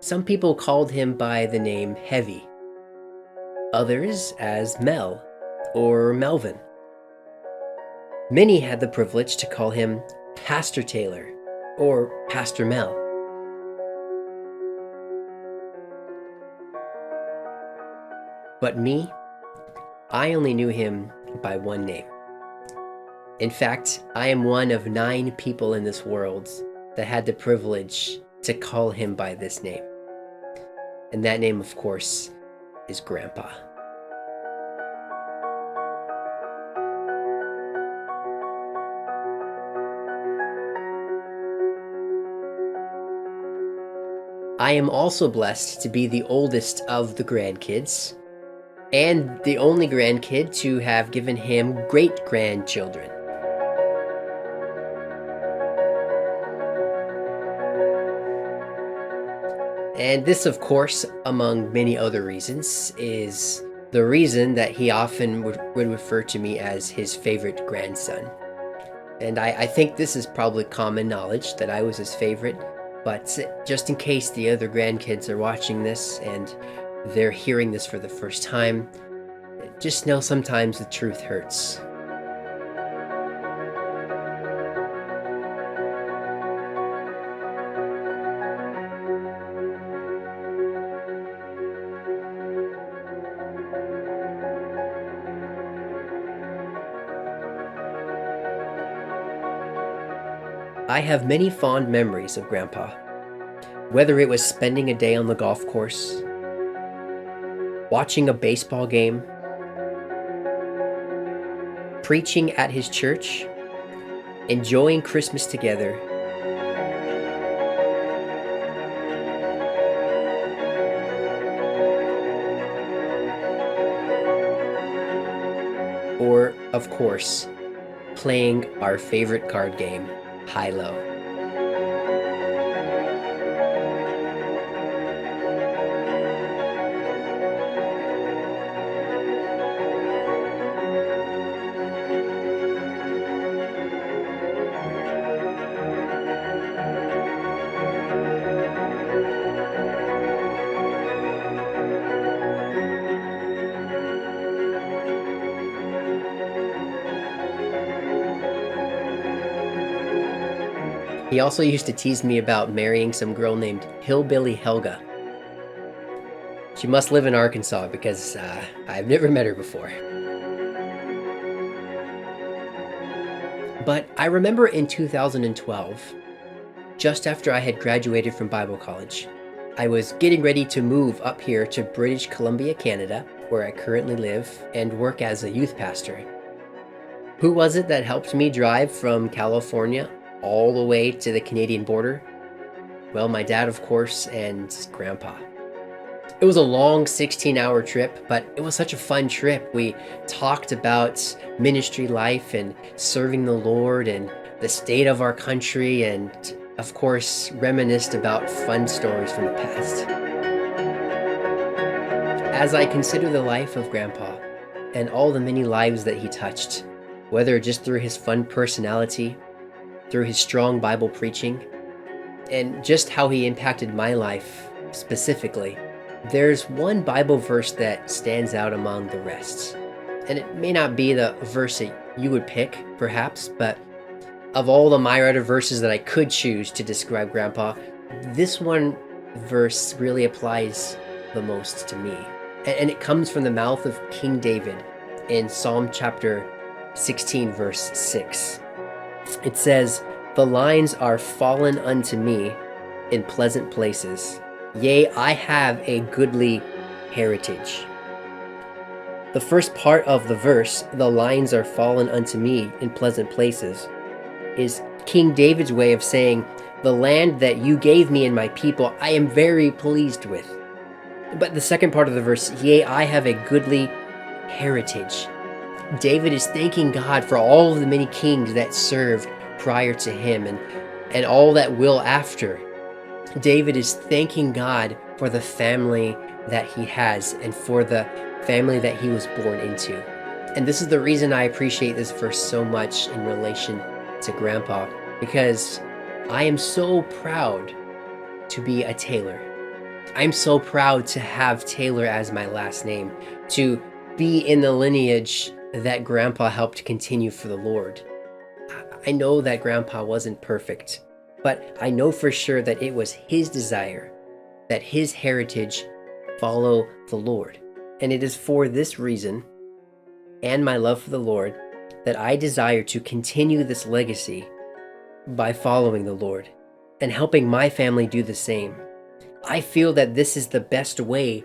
Some people called him by the name Heavy, others as Mel or Melvin. Many had the privilege to call him Pastor Taylor or Pastor Mel. But me, I only knew him by one name. In fact, I am one of 9 people in this world that had the privilege to call him by this name. And that name, of course, is Grandpa. I am also blessed to be the oldest of the grandkids, and the only grandkid to have given him great-grandchildren. And this, of course, among many other reasons, is the reason that he often would refer to me as his favorite grandson. And I think this is probably common knowledge that I was his favorite, but just in case the other grandkids are watching this and they're hearing this for the first time, just know sometimes the truth hurts. I have many fond memories of Grandpa, whether it was spending a day on the golf course, watching a baseball game, preaching at his church, enjoying Christmas together, or, of course, playing our favorite card game, High-Low. He also used to tease me about marrying some girl named Hillbilly Helga. She must live in Arkansas because I've never met her before. But I remember in 2012, just after I had graduated from Bible college, I was getting ready to move up here to British Columbia, Canada, where I currently live and work as a youth pastor. Who was it that helped me drive from California all the way to the Canadian border? Well, my dad, of course, and Grandpa. It was a long 16-hour trip, but it was such a fun trip. We talked about ministry life and serving the Lord and the state of our country, and of course, reminisced about fun stories from the past. As I consider the life of Grandpa and all the many lives that he touched, whether just through his fun personality, through his strong Bible preaching, and just how he impacted my life specifically, there's one Bible verse that stands out among the rest. And it may not be the verse that you would pick, perhaps, but of all the myriad of verses that I could choose to describe Grandpa, this one verse really applies the most to me. And it comes from the mouth of King David in Psalm chapter 16, verse 6. It says, "The lines are fallen unto me in pleasant places. Yea, I have a goodly heritage." The first part of the verse, "The lines are fallen unto me in pleasant places," is King David's way of saying, the land that you gave me and my people, I am very pleased with. But the second part of the verse, "Yea, I have a goodly heritage." David is thanking God for all of the many kings that served prior to him and all that will after. David is thanking God for the family that he has and for the family that he was born into. And this is the reason I appreciate this verse so much in relation to Grandpa, because I am so proud to be a Taylor. I'm so proud to have Taylor as my last name, to be in the lineage that Grandpa helped continue for the Lord. I know that Grandpa wasn't perfect, but I know for sure that it was his desire that his heritage follow the Lord. And it is for this reason and my love for the Lord that I desire to continue this legacy by following the Lord and helping my family do the same. I feel that this is the best way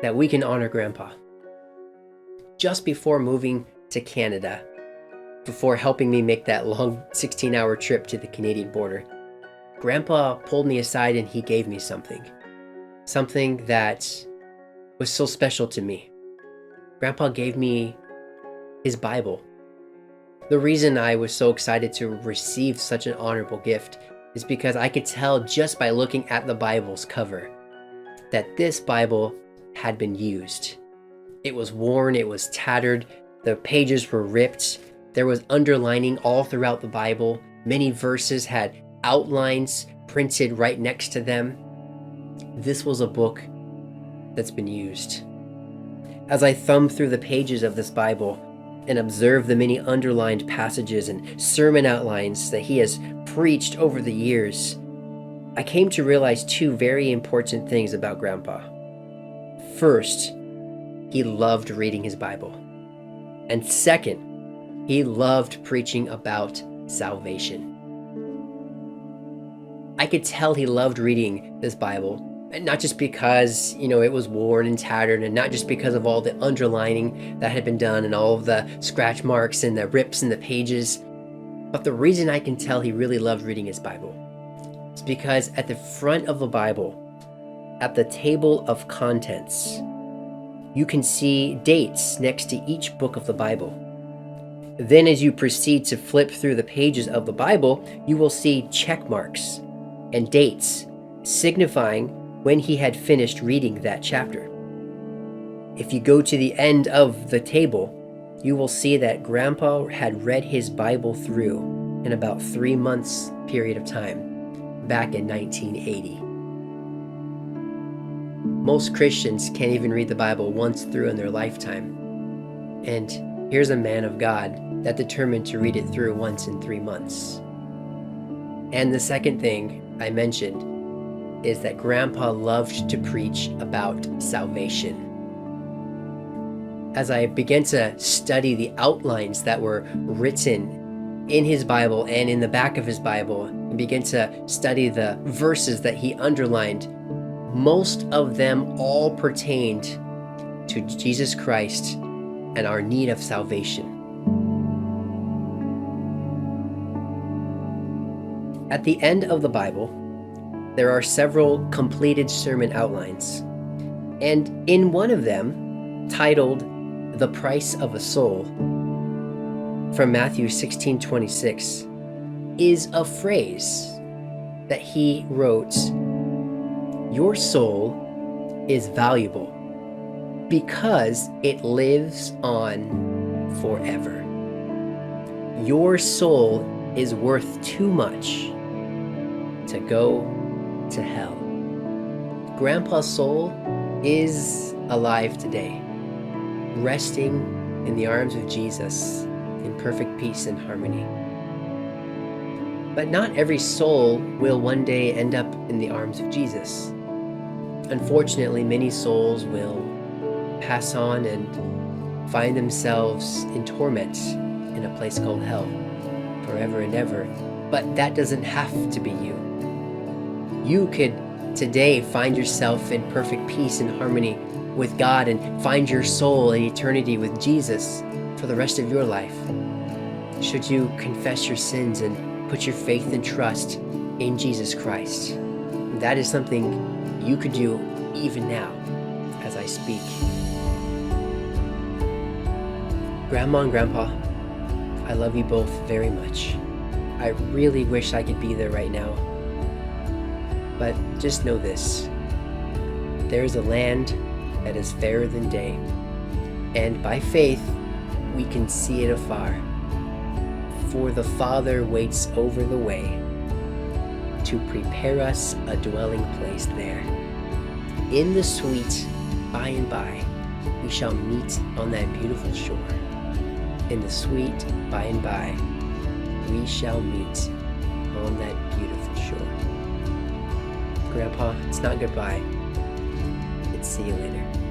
that we can honor Grandpa. Just before moving to Canada, before helping me make that long 16-hour trip to the Canadian border, Grandpa pulled me aside and he gave me something that was so special to me. Grandpa gave me his Bible. The reason I was so excited to receive such an honorable gift is because I could tell just by looking at the Bible's cover that this Bible had been used. It was worn, it was tattered, the pages were ripped, there was underlining all throughout the Bible. Many verses had outlines printed right next to them. This was a book that's been used. As I thumbed through the pages of this Bible and observed the many underlined passages and sermon outlines that he has preached over the years, I came to realize two very important things about Grandpa. First, he loved reading his Bible. And second, he loved preaching about salvation. I could tell he loved reading this Bible, and not just because, it was worn and tattered, and not just because of all the underlining that had been done and all of the scratch marks and the rips in the pages, but the reason I can tell he really loved reading his Bible is because at the front of the Bible, at the table of contents, you can see dates next to each book of the Bible. Then as you proceed to flip through the pages of the Bible, you will see check marks and dates signifying when he had finished reading that chapter. If you go to the end of the table, you will see that Grandpa had read his Bible through in about 3 months period of time back in 1980. Most Christians can't even read the Bible once through in their lifetime. And here's a man of God that determined to read it through once in 3 months. And the second thing I mentioned is that Grandpa loved to preach about salvation. As I began to study the outlines that were written in his Bible and in the back of his Bible, and began to study the verses that he underlined, most of them all pertained to Jesus Christ and our need of salvation. At the end of the Bible, there are several completed sermon outlines, and in one of them, titled "The Price of a Soul," from Matthew 16:26, is a phrase that he wrote, "Your soul is valuable because it lives on forever. Your soul is worth too much to go to hell." Grandpa's soul is alive today, resting in the arms of Jesus in perfect peace and harmony. But not every soul will one day end up in the arms of Jesus. Unfortunately, many souls will pass on and find themselves in torment in a place called hell forever and ever. But that doesn't have to be you. You could today find yourself in perfect peace and harmony with God and find your soul in eternity with Jesus for the rest of your life. Should you confess your sins and put your faith and trust in Jesus Christ. That is something you could do even now as I speak. Grandma and Grandpa, I love you both very much. I really wish I could be there right now. But just know this: there is a land that is fairer than day, and by faith we can see it afar. For the Father waits over the way to prepare us a dwelling place there. In the sweet by and by, we shall meet on that beautiful shore. In the sweet by and by, we shall meet on that beautiful shore. Grandpa, it's not goodbye. It's see you later.